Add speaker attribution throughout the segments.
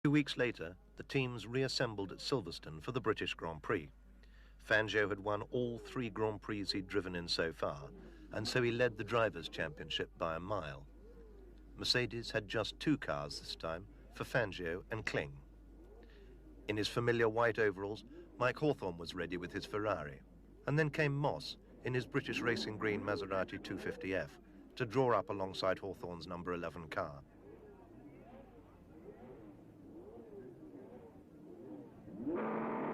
Speaker 1: 2 weeks later, the teams reassembled at Silverstone for the British Grand Prix. Fangio had won all 3 Grand Prix he'd driven in so far, and so he led the Drivers' Championship by a mile. Mercedes had just 2 cars this time, for Fangio and Kling. In his familiar white overalls, Mike Hawthorn was ready with his Ferrari, and then came Moss in his British Racing Green Maserati 250F to draw up alongside Hawthorn's number 11 car.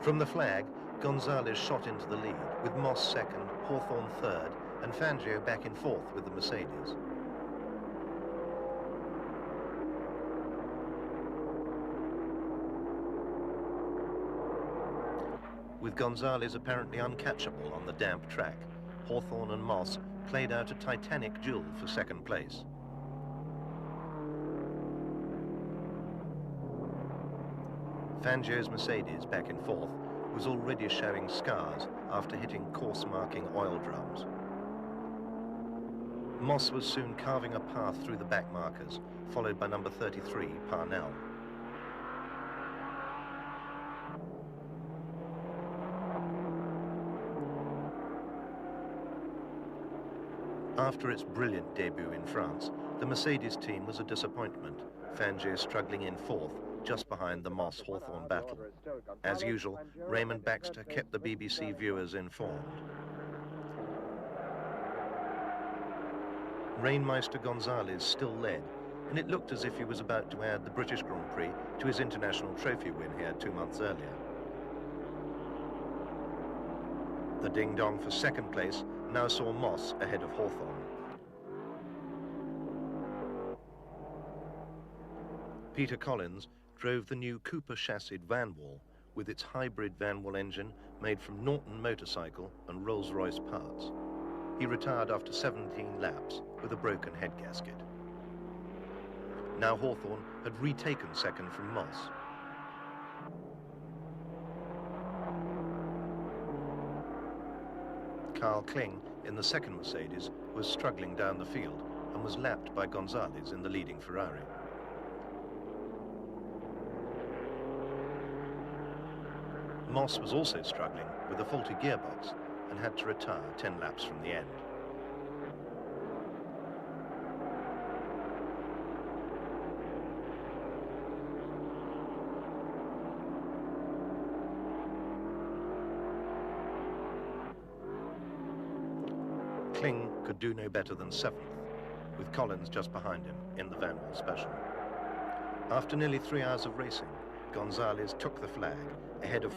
Speaker 1: From the flag, Gonzalez shot into the lead, with Moss second, Hawthorn third, and Fangio back in fourth with the Mercedes. With Gonzalez apparently uncatchable on the damp track, Hawthorn and Moss played out a titanic duel for second place. Fangio's Mercedes, back in fourth, was already showing scars after hitting course-marking oil drums. Moss was soon carving a path through the back markers, followed by number 33, Parnell. After its brilliant debut in France, the Mercedes team was a disappointment, Fangio struggling in fourth, just behind the Moss-Hawthorn battle. As usual, Raymond Baxter kept the BBC viewers informed. Rainmeister Gonzalez still led, and it looked as if he was about to add the British Grand Prix to his international trophy win he had 2 months earlier. The ding-dong for second place now saw Moss ahead of Hawthorn. Peter Collins drove the new Cooper chassis Vanwall with its hybrid Vanwall engine made from Norton motorcycle and Rolls-Royce parts. He retired after 17 laps with a broken head gasket. Now Hawthorn had retaken second from Moss. Carl Kling in the second Mercedes was struggling down the field and was lapped by Gonzalez in the leading Ferrari. Moss was also struggling with a faulty gearbox and had to retire 10 laps from the end. Kling could do no better than 7th, with Collins just behind him in the Vanwall Special. After nearly 3 hours of racing, Gonzalez took the flag ahead of